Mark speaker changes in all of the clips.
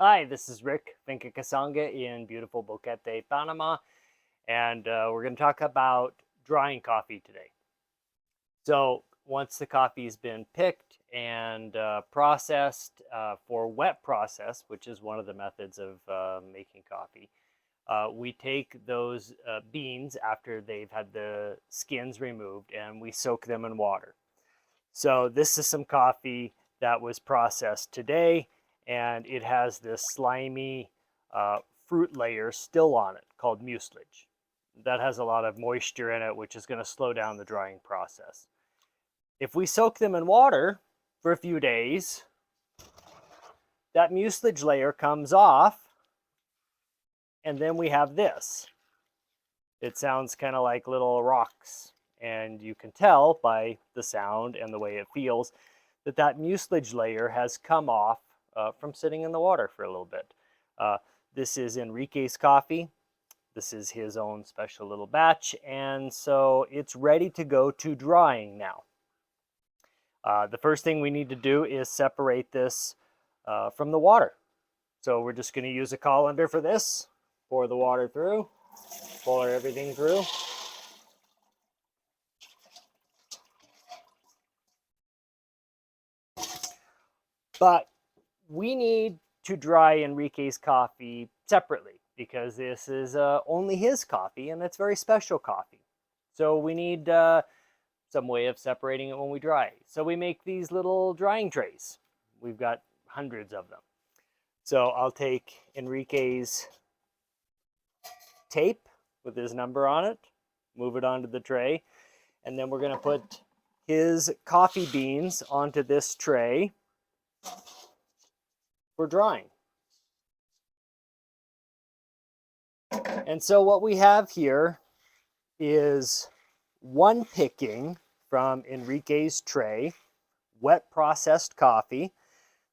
Speaker 1: Hi, this is Rick, Finca Casanga in beautiful Boquete, Panama, and we're going to talk about drying coffee today. So once the coffee's been picked and processed for wet process, which is one of the methods of making coffee, we take those beans after they've had the skins removed and we soak them in water. So this is some coffee that was processed today, and it has this slimy fruit layer still on it called mucilage. That has a lot of moisture in it, which is going to slow down the drying process. If we soak them in water for a few days, that mucilage layer comes off, and then we have this. It sounds kind of like little rocks, and you can tell by the sound and the way it feels that that mucilage layer has come off from sitting in the water for a little bit. This is Enrique's coffee. This is his own special little batch, and so it's ready to go to drying now. The first thing we need to do is separate this from the water. So we're just going to use a colander for this, pour the water through, pour everything through. But we need to dry Enrique's coffee separately because this is only his coffee and it's very special coffee. So we need some way of separating it when we dry. So we make these little drying trays. We've got hundreds of them. So I'll take Enrique's tape with his number on it, move it onto the tray, and then we're going to put his coffee beans onto this tray for drying. And so what we have here is one picking from Enrique's tray, wet processed coffee.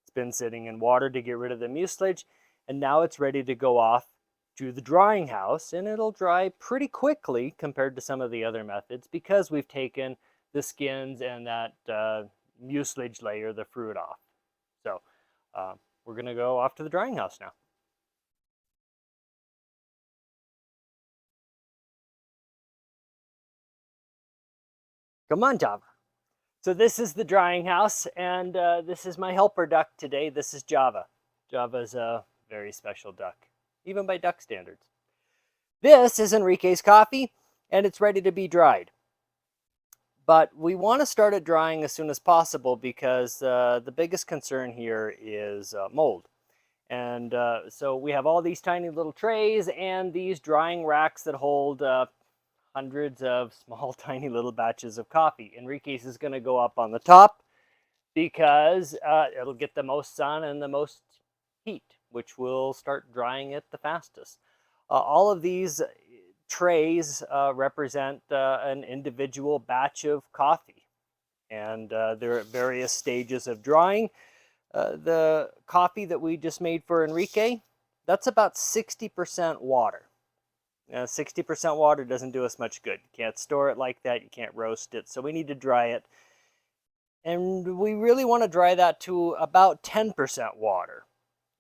Speaker 1: It's been sitting in water to get rid of the mucilage, and now it's ready to go off to the drying house, and it'll dry pretty quickly compared to some of the other methods because we've taken the skins and that mucilage layer, the fruit, off. So we're going to go off to the drying house now. Come on, Java. So this is the drying house, and this is my helper duck today. This is Java. Java's a very special duck, even by duck standards. This is Enrique's coffee, and it's ready to be dried. But we want to start it drying as soon as possible because the biggest concern here is mold. And so we have all these tiny little trays and these drying racks that hold hundreds of small, tiny little batches of coffee. Enrique's is going to go up on the top because it'll get the most sun and the most heat, which will start drying it the fastest. All of these trays represent an individual batch of coffee, and they're at various stages of drying. The coffee that we just made for Enrique, that's about 60% water. 60% water doesn't do us much good. You can't store it like that. You can't roast it. So we need to dry it. And we really want to dry that to about 10% water.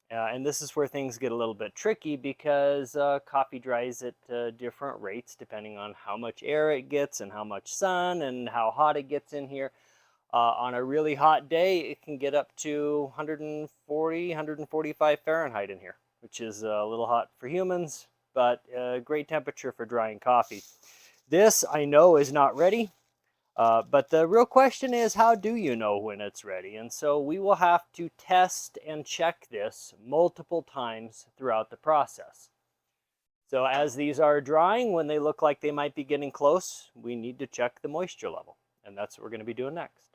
Speaker 1: And this is where things get a little bit tricky because coffee dries at different rates depending on how much air it gets and how much sun and how hot it gets in here. On a really hot day, it can get up to 140, 145 Fahrenheit in here, which is a little hot for humans, but a great temperature for drying coffee. This, I know, is not ready, but the real question is, how do you know when it's ready? And so we will have to test and check this multiple times throughout the process. So as these are drying, when they look like they might be getting close, we need to check the moisture level, and that's what we're going to be doing next.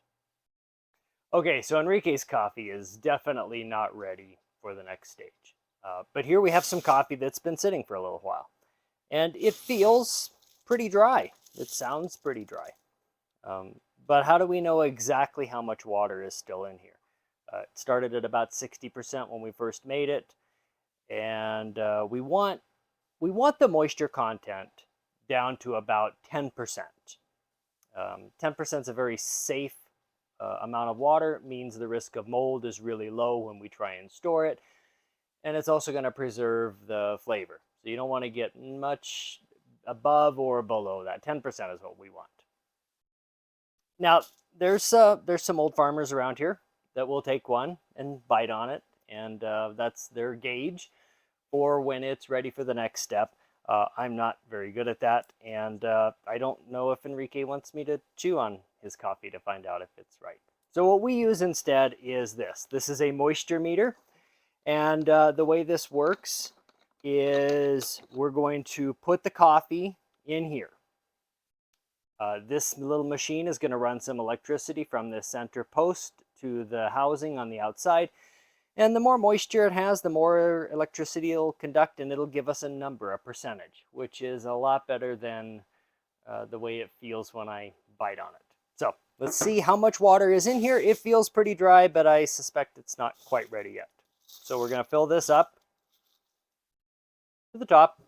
Speaker 1: Okay, so Enrique's coffee is definitely not ready for the next stage. But here we have some coffee that's been sitting for a little while. And it feels pretty dry. It sounds pretty dry. But how do we know exactly how much water is still in here? It started at about 60% when we first made it. And we want the moisture content down to about 10%. 10% is a very safe amount of water. It means the risk of mold is really low when we try and store it. and it's also going to preserve the flavor. So you don't want to get much above or below that. 10% is what we want. Now, there's some old farmers around here that will take one and bite on it, and that's their gauge for when it's ready for the next step. I'm not very good at that, and I don't know if Enrique wants me to chew on his coffee to find out if it's right. So what we use instead is this. This is a moisture meter, and the way this works is we're going to put the coffee in here. This little machine is going to run some electricity from the center post to the housing on the outside. And the more moisture it has, the more electricity it'll conduct, and it'll give us a number, a percentage, which is a lot better than the way it feels when I bite on it. So let's see how much water is in here. It feels pretty dry, but I suspect it's not quite ready yet. So we're going to fill this up to the top,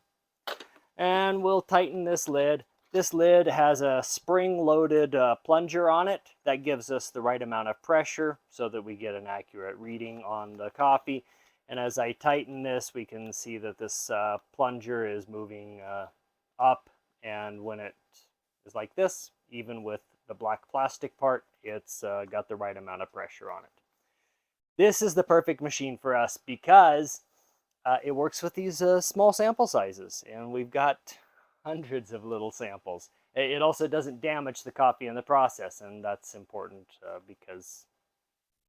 Speaker 1: and we'll tighten this lid. This lid has a spring-loaded plunger on it that gives us the right amount of pressure so that we get an accurate reading on the coffee. And as I tighten this, we can see that this plunger is moving up, and when it is like this, even with the black plastic part, it's got the right amount of pressure on it. This is the perfect machine for us because it works with these small sample sizes, and we've got hundreds of little samples. It also doesn't damage the coffee in the process, and that's important because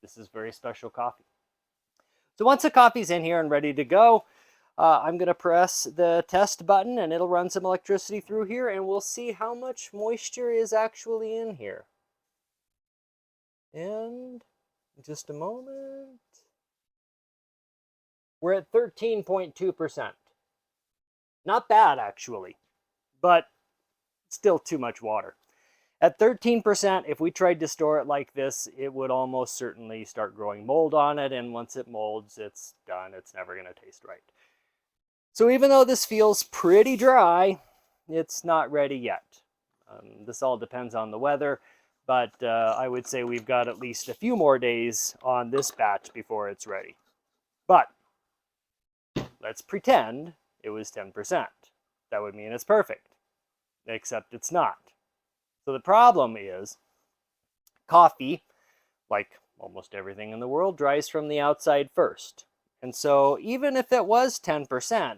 Speaker 1: this is very special coffee. So once the coffee's in here and ready to go, I'm going to press the test button, and it'll run some electricity through here, and we'll see how much moisture is actually in here. And in just a moment, we're at 13.2%. Not bad, actually, but still too much water. At 13%, if we tried to store it like this, it would almost certainly start growing mold on it, and once it molds, it's done. It's never going to taste right. So even though this feels pretty dry, it's not ready yet. This all depends on the weather, but I would say we've got at least a few more days on this batch before it's ready. But let's pretend it was 10%. That would mean it's perfect, except it's not. So the problem is coffee, like almost everything in the world, dries from the outside first. And so even if it was 10%,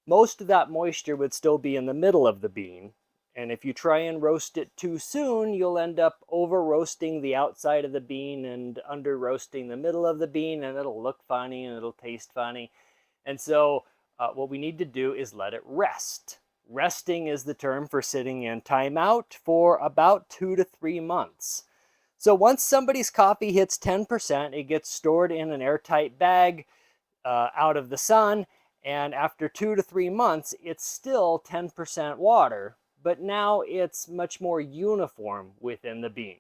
Speaker 1: most of that moisture would still be in the middle of the bean. And if you try and roast it too soon, you'll end up over roasting the outside of the bean and under roasting the middle of the bean, and it'll look funny and it'll taste funny. And so what we need to do is let it rest. Resting is the term for sitting in timeout for about 2 to 3 months. So once somebody's coffee hits 10%, it gets stored in an airtight bag out of the sun, and after 2 to 3 months, it's still 10% water, but now it's much more uniform within the bean.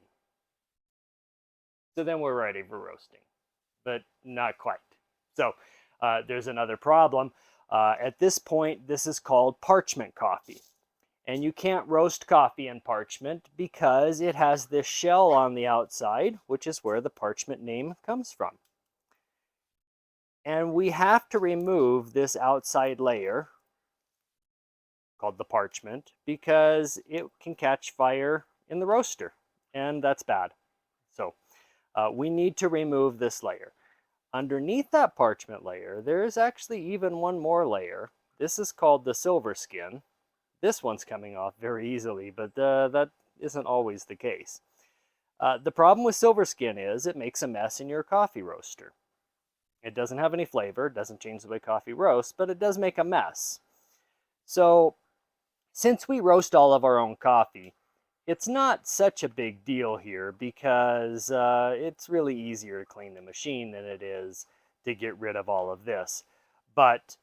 Speaker 1: So then we're ready for roasting, but not quite. So there's another problem. At this point, this is called parchment coffee. And you can't roast coffee in parchment because it has this shell on the outside, which is where the parchment name comes from. And we have to remove this outside layer called the parchment because it can catch fire in the roaster, and that's bad. So we need to remove this layer. Underneath that parchment layer, there is actually even one more layer. This is called the silver skin. This one's coming off very easily, but that isn't always the case. The problem with silver skin is it makes a mess in your coffee roaster. It doesn't have any flavor, it doesn't change the way coffee roasts, but it does make a mess. So since we roast all of our own coffee, it's not such a big deal here because it's really easier to clean the machine than it is to get rid of all of this. But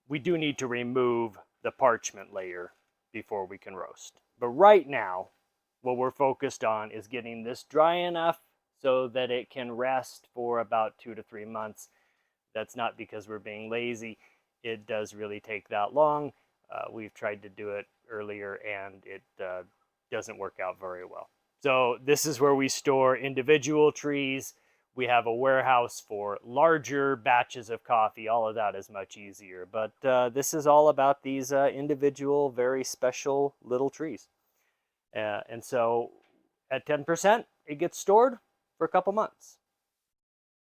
Speaker 1: we do need to remove the parchment layer before we can roast. But right now, what we're focused on is getting this dry enough so that it can rest for about 2 to 3 months. That's not because we're being lazy. It does really take that long. We've tried to do it earlier and it doesn't work out very well. So this is where we store individual trees. We have a warehouse for larger batches of coffee. All of that is much easier. But this is all about these individual, very special little trees. And so at 10%, it gets stored for a couple months.